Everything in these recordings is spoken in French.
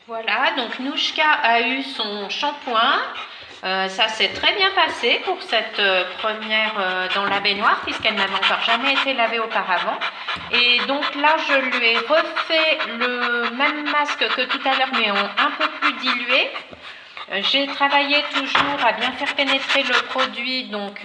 Voilà, donc Nouchka a eu son shampoing. Ça s'est très bien passé pour cette première dans la baignoire puisqu'elle n'avait encore jamais été lavée auparavant. Et donc là, je lui ai refait le même masque que tout à l'heure mais un peu plus dilué. J'ai travaillé toujours à bien faire pénétrer le produit, donc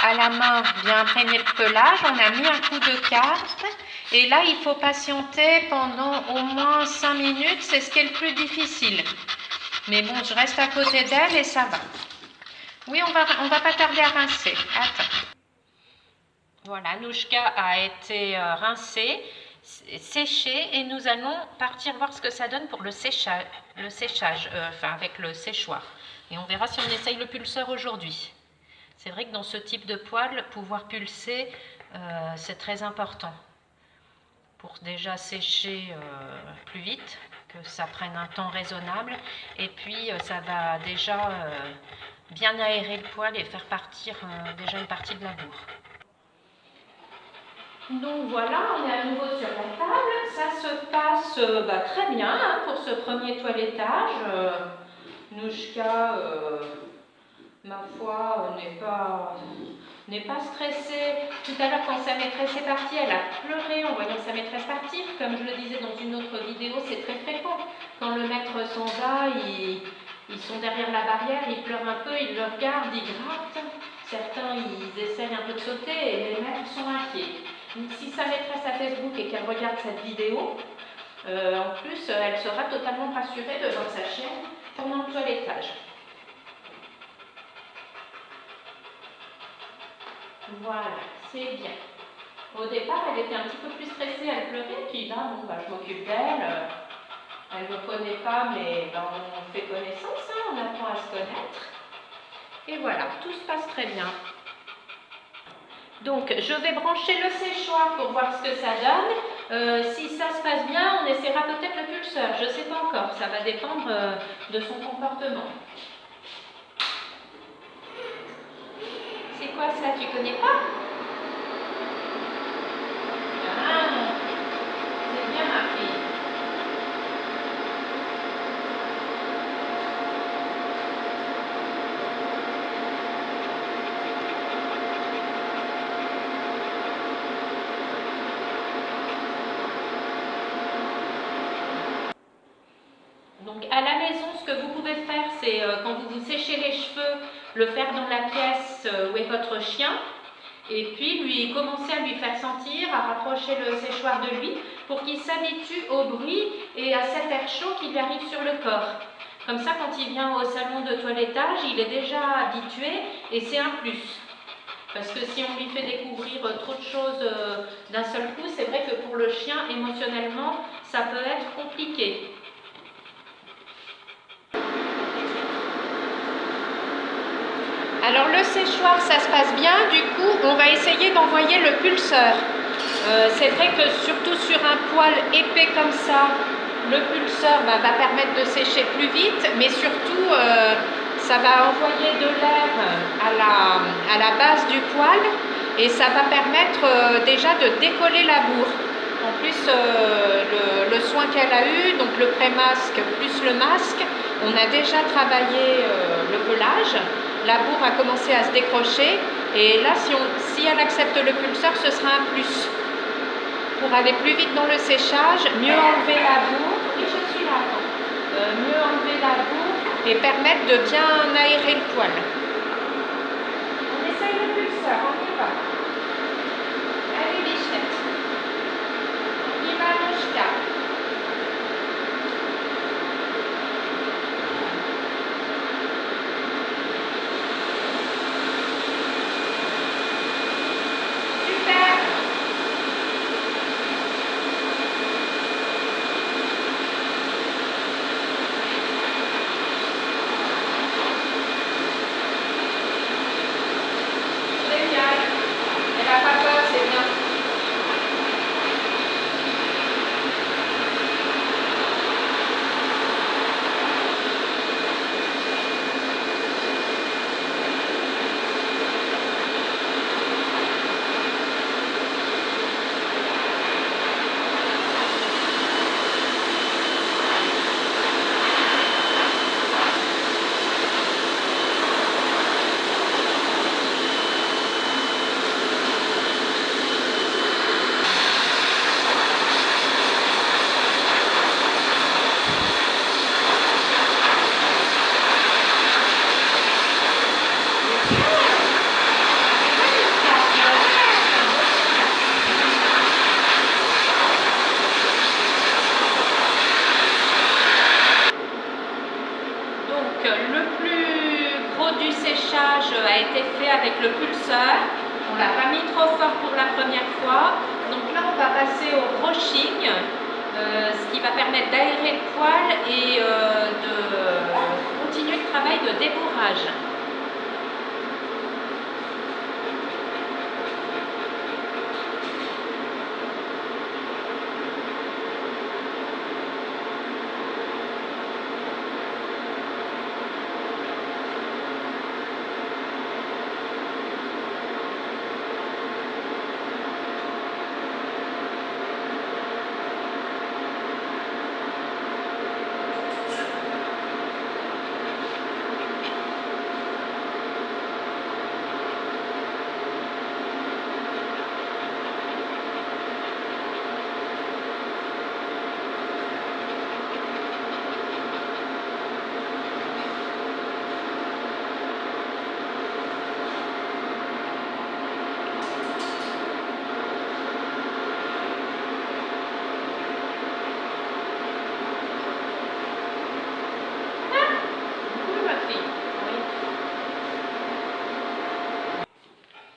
à la main, bien imprégner le pelage. On a mis un coup de carte. Et là, il faut patienter pendant au moins 5 minutes, c'est ce qui est le plus difficile. Mais bon, je reste à côté d'elle et ça va. Oui, on va pas tarder à rincer. Attends. Voilà, Nouchka a été rincée, séchée et nous allons partir voir ce que ça donne pour le séchage, enfin avec le séchoir. Et on verra si on essaye le pulseur aujourd'hui. C'est vrai que dans ce type de poêle, pouvoir pulser, c'est très important. Pour déjà sécher plus vite, que ça prenne un temps raisonnable. Et puis, ça va déjà bien aérer le poêle et faire partir déjà une partie de la bourre. Donc voilà, on est à nouveau sur la table. Ça se passe très bien hein, pour ce premier toilettage. Nouchka, ma foi, n'est pas stressée. Tout à l'heure, quand sa maîtresse est partie, elle a pleuré en voyant sa maîtresse partir. Comme je le disais dans une autre vidéo, c'est très fréquent. Quand le maître s'en va, ils sont derrière la barrière, ils pleurent un peu, ils le regardent, ils grattent. Certains, ils essayent un peu de sauter et les maîtres sont inquiets. Donc, si sa maîtresse a Facebook et qu'elle regarde cette vidéo, en plus, elle sera totalement rassurée devant sa chienne pendant le toilettage. Voilà, c'est bien. Au départ, elle était un petit peu plus stressée, elle pleurait, puis là, je m'occupe d'elle. Elle ne me connaît pas, mais on fait connaissance, hein, on apprend à se connaître. Et voilà, tout se passe très bien. Donc, je vais brancher le séchoir pour voir ce que ça donne. Si ça se passe bien, on essaiera peut-être le pulseur. Je ne sais pas encore, ça va dépendre de son comportement. C'est quoi ça, tu connais pas? Ah, c'est bien ma fille. Donc à la maison, ce que vous pouvez faire, c'est quand vous vous séchez les cheveux, le faire dans la pièce où est votre chien. Et puis lui commencer à lui faire sentir, à rapprocher le séchoir de lui pour qu'il s'habitue au bruit et à cet air chaud qui lui arrive sur le corps. Comme ça, quand il vient au salon de toilettage, il est déjà habitué et c'est un plus. Parce que si on lui fait découvrir trop de choses d'un seul coup, c'est vrai que pour le chien, émotionnellement, ça peut être compliqué. Alors le séchoir, ça se passe bien, du coup on va essayer d'envoyer le pulseur. C'est vrai que surtout sur un poêle épais comme ça, le pulseur va permettre de sécher plus vite, mais surtout ça va envoyer de l'air à la base du poêle et ça va permettre déjà de décoller la bourre. En plus, le soin qu'elle a eu, donc le pré-masque plus le masque, on a déjà travaillé le pelage. La bourre a commencé à se décrocher et là, si elle accepte le pulseur, ce sera un plus. Pour aller plus vite dans le séchage, mieux enlever la bourre, et je suis là, mieux enlever la bourre et permettre de bien aérer le poêle. On essaye le pulseur, on y va. Allez, bichette. On y va, Nouchka. été fait avec le pulseur. On ne l'a pas mis trop fort pour la première fois. Donc là, on va passer au brushing, ce qui va permettre d'aérer le poil et de continuer le travail de débourrage.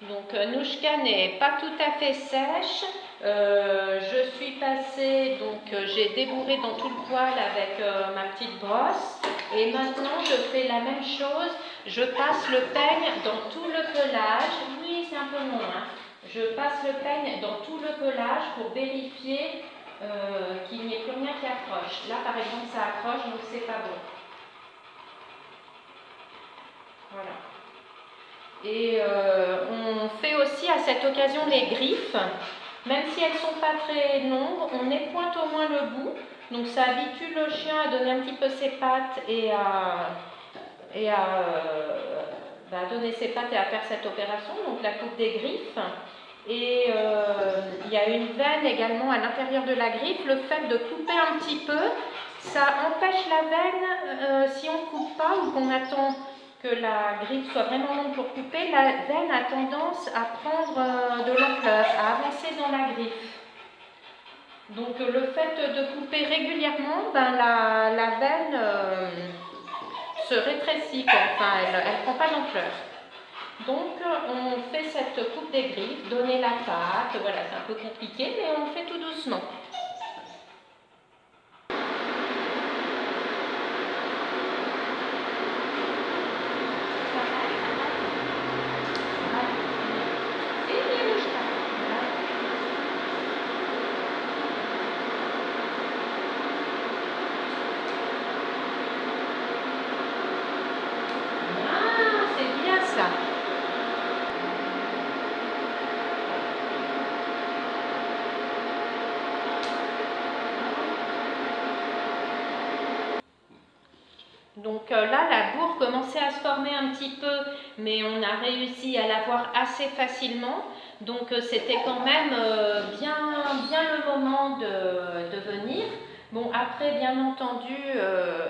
Donc Nouchka n'est pas tout à fait sèche. Je suis passée, donc j'ai débourré dans tout le poil avec ma petite brosse. Et maintenant je fais la même chose. Je passe le peigne dans tout le pelage. Oui, c'est un peu long, hein. Je passe le peigne dans tout le pelage pour vérifier qu'il n'y ait plus rien qui accroche. Là par exemple ça accroche, donc c'est pas bon. Voilà. Et on fait aussi à cette occasion les griffes, même si elles ne sont pas très longues, on épointe au moins le bout, donc ça habitue le chien à donner un petit peu ses pattes et à donner ses pattes et à faire cette opération, donc la coupe des griffes. Et il y a une veine également à l'intérieur de la griffe. Le fait de couper un petit peu, ça empêche la veine, si on ne coupe pas ou qu'on attend que la griffe soit vraiment longue pour couper, la veine a tendance à prendre de l'ampleur, à avancer dans la griffe. Donc le fait de couper régulièrement, la veine se rétrécit, quoi. Enfin elle ne prend pas d'ampleur. Donc on fait cette coupe des griffes, donner la patte, voilà, c'est un peu compliqué, mais on fait tout doucement. Donc là, la bourre commençait à se former un petit peu, mais on a réussi à la voir assez facilement. Donc c'était quand même bien le moment de venir. Bon, après, bien entendu,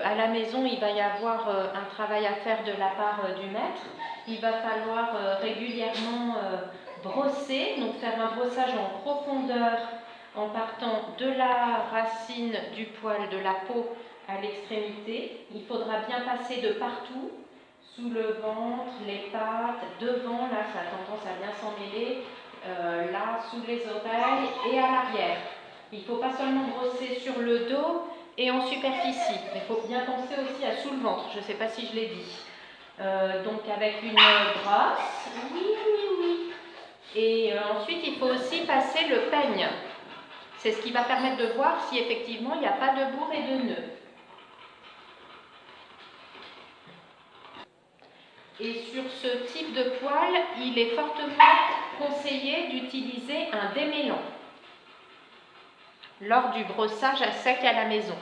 à la maison, il va y avoir un travail à faire de la part du maître. Il va falloir régulièrement brosser, donc faire un brossage en profondeur en partant de la racine du poil, de la peau, à l'extrémité. Il faudra bien passer de partout, sous le ventre, les pattes, devant, là ça a tendance à bien s'emmêler, là sous les oreilles et à l'arrière. Il ne faut pas seulement brosser sur le dos et en superficie, mais il faut bien penser aussi à sous le ventre, je ne sais pas si je l'ai dit. Donc avec une brosse, oui. Et ensuite il faut aussi passer le peigne. C'est ce qui va permettre de voir si effectivement il n'y a pas de bourre et de nœuds. Et sur ce type de poil, il est fortement conseillé d'utiliser un démêlant lors du brossage à sec à la maison.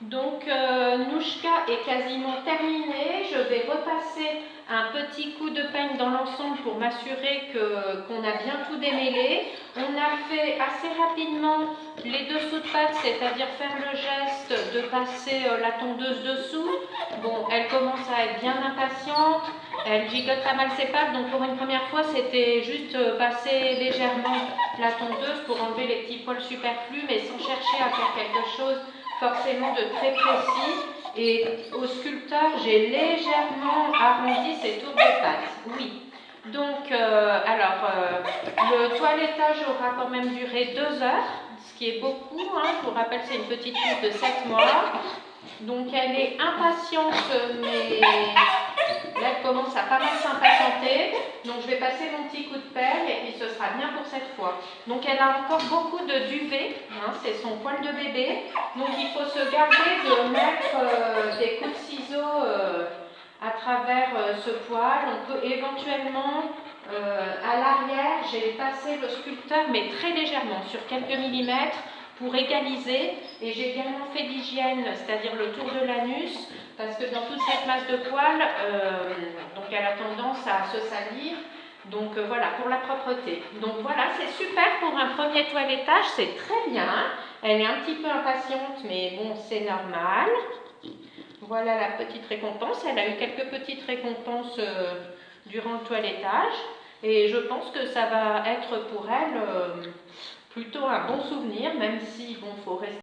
Donc Nouchka est quasiment terminée. Je vais repasser un petit coup de peigne dans l'ensemble pour m'assurer qu'on a bien tout démêlé. On a fait assez rapidement les dessous de pattes, c'est-à-dire faire le geste de passer la tondeuse dessous. Bon, elle commence à être bien impatiente, elle gigote pas mal ses pattes, donc pour une première fois c'était juste passer légèrement la tondeuse pour enlever les petits poils superflus, mais sans chercher à faire quelque chose forcément de très précis. Et au sculpteur, j'ai légèrement arrondi ses tours de pattes. Oui. Donc, le toilettage aura quand même duré 2 heures, ce qui est beaucoup. Hein. Je vous rappelle, c'est une petite fille de 7 mois. Donc, elle est impatiente, mais là, elle commence à pas mal s'impatienter. Donc, je vais passer mon petit coup de pelle et puis ce sera bien pour cette fois. Donc, elle a encore beaucoup de duvet. Hein, c'est son poil de bébé. Donc, il faut se garder de mettre des coups de ciseaux à travers ce poil. On peut éventuellement, à l'arrière, j'ai passé le sculpteur, mais très légèrement, sur quelques millimètres, pour égaliser. Et j'ai également fait l'hygiène, c'est-à-dire le tour de l'anus, parce que dans toute cette masse de poils, donc elle a tendance à se salir. Donc voilà, pour la propreté. Donc voilà, c'est super pour un premier toilettage, c'est très bien. Elle est un petit peu impatiente, mais bon, c'est normal. Voilà la petite récompense. Elle a eu quelques petites récompenses durant le toilettage. Et je pense que ça va être pour elle plutôt un bon souvenir, même si, bon, faut rester